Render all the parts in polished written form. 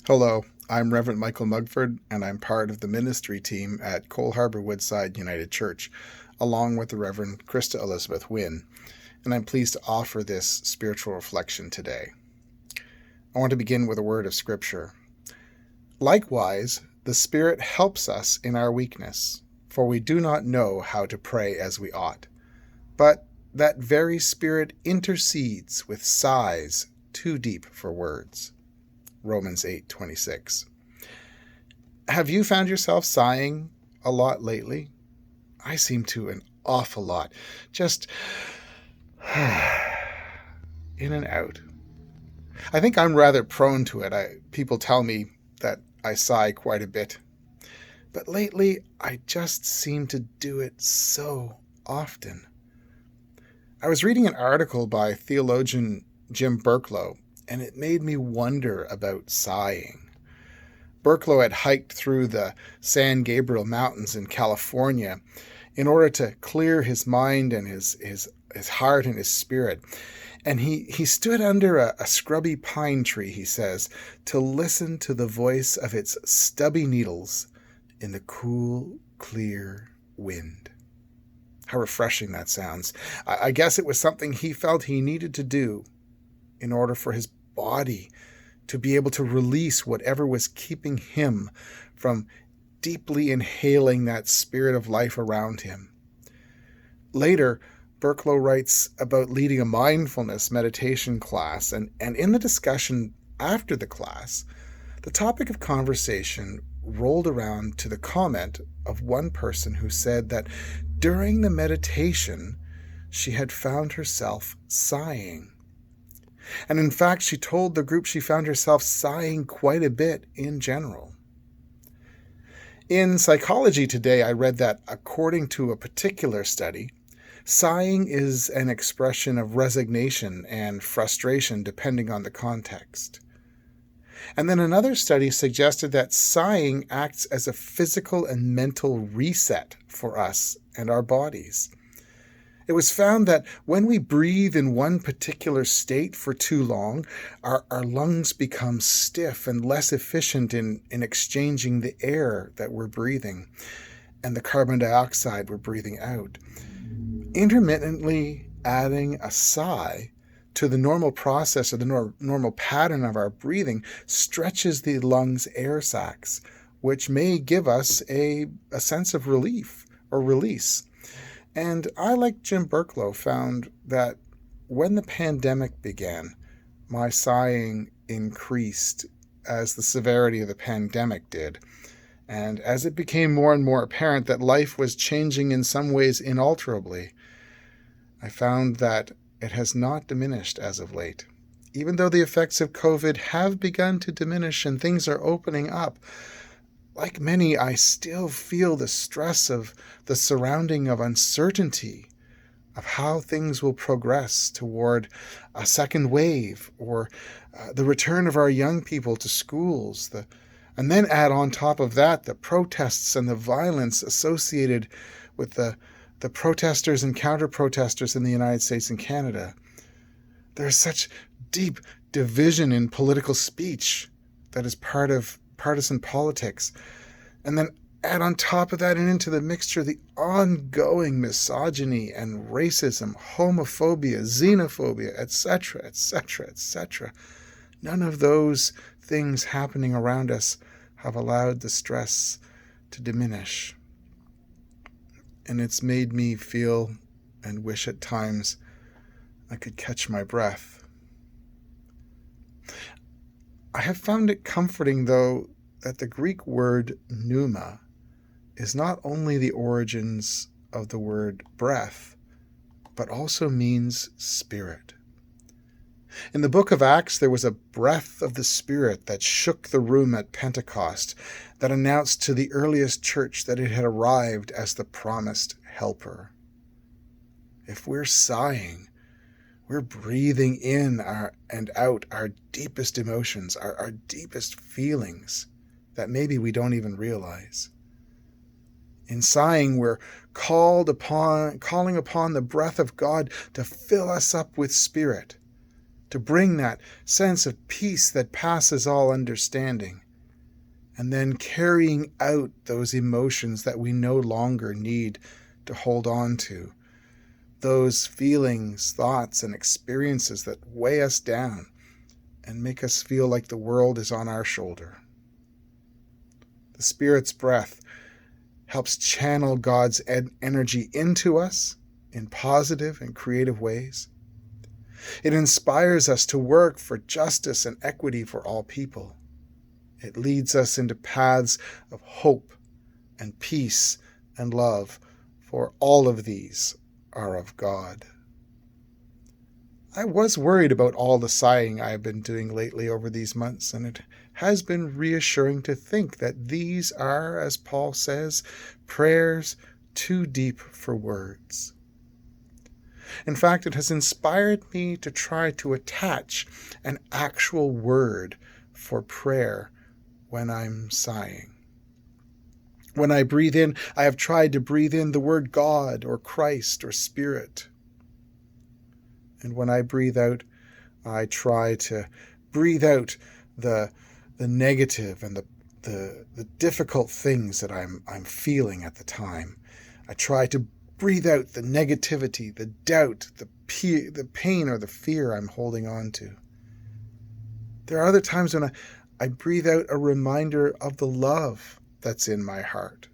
Hello, I'm Reverend Michael Mugford, and I'm part of the ministry team at Cole Harbour Woodside United Church, along with the Reverend Krista Elizabeth Wynne, and I'm pleased to offer this spiritual reflection today. I want to begin with a word of Scripture. Likewise, the Spirit helps us in our weakness, for we do not know how to pray as we ought. But that very Spirit intercedes with sighs too deep for words. Romans 8:26. Have you found yourself sighing a lot lately? I seem to an awful lot. Just in and out. I think I'm rather prone to it. People tell me that I sigh quite a bit. But lately, I just seem to do it so often. I was reading an article by theologian Jim Burklow, and it made me wonder about sighing. Burklow had hiked through the San Gabriel Mountains in California in order to clear his mind and his heart and his spirit. And he stood under a scrubby pine tree, he says, to listen to the voice of its stubby needles in the cool, clear wind. How refreshing that sounds. I guess it was something he felt he needed to do in order for his body to be able to release whatever was keeping him from deeply inhaling that spirit of life around him. Later, Burklow writes about leading a mindfulness meditation class, and in the discussion after the class, the topic of conversation rolled around to the comment of one person who said that during the meditation, she had found herself sighing. And in fact, she told the group she found herself sighing quite a bit in general. In Psychology Today, I read that according to a particular study, sighing is an expression of resignation and frustration depending on the context. And then another study suggested that sighing acts as a physical and mental reset for us and our bodies. It was found that when we breathe in one particular state for too long, our lungs become stiff and less efficient in exchanging the air that we're breathing and the carbon dioxide we're breathing out. Intermittently adding a sigh to the normal process or the normal pattern of our breathing stretches the lungs' air sacs, which may give us a sense of relief or release. And I, like Jim Burklow, found that when the pandemic began, my sighing increased as the severity of the pandemic did. And as it became more and more apparent that life was changing in some ways inalterably, I found that it has not diminished as of late. Even though the effects of COVID have begun to diminish and things are opening up, like many, I still feel the stress of the surrounding of uncertainty of how things will progress toward a second wave or the return of our young people to schools. And then add on top of that the protests and the violence associated with the protesters and counter-protesters in the United States and Canada. There's such deep division in political speech that is part of partisan politics. And then add on top of that and into the mixture the ongoing misogyny and racism, homophobia, xenophobia, etc., etc., etc. None of those things happening around us have allowed the stress to diminish. And it's made me feel and wish at times I could catch my breath. I have found it comforting, though, that the Greek word pneuma is not only the origins of the word breath, but also means spirit. In the book of Acts, there was a breath of the Spirit that shook the room at Pentecost, that announced to the earliest church that it had arrived as the promised helper. If we're sighing, we're breathing in and out our deepest emotions, our deepest feelings that maybe we don't even realize. In sighing, we're calling upon the breath of God to fill us up with spirit, to bring that sense of peace that passes all understanding, and then carrying out those emotions that we no longer need to hold on to, those feelings, thoughts, and experiences that weigh us down and make us feel like the world is on our shoulder. The Spirit's breath helps channel God's energy into us in positive and creative ways. It inspires us to work for justice and equity for all people. It leads us into paths of hope and peace and love, for all of these are of God. I was worried about all the sighing I've been doing lately over these months, and it has been reassuring to think that these are, as Paul says, prayers too deep for words. In fact, it has inspired me to try to attach an actual word for prayer when I'm sighing. When I breathe in, I have tried to breathe in the word God or Christ or Spirit. And when I breathe out, I try to breathe out the negative and the difficult things that I'm feeling at the time. I try to breathe out the negativity, the doubt, the pain or the fear I'm holding on to. There are other times when I breathe out a reminder of the love that's in my heart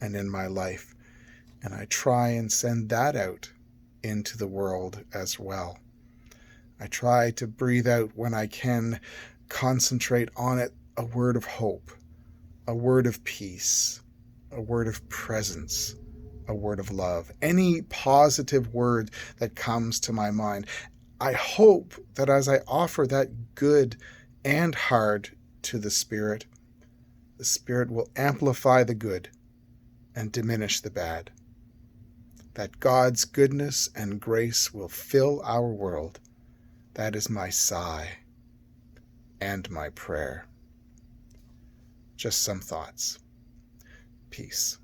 and in my life, and I try and send that out into the world as well. I try to breathe out, when I can concentrate on it, a word of hope, a word of peace, a word of presence, a word of love, any positive word that comes to my mind. I hope that as I offer that good and hard to the Spirit will amplify the good and diminish the bad. That God's goodness and grace will fill our world. That is my sigh and my prayer. Just some thoughts. Peace.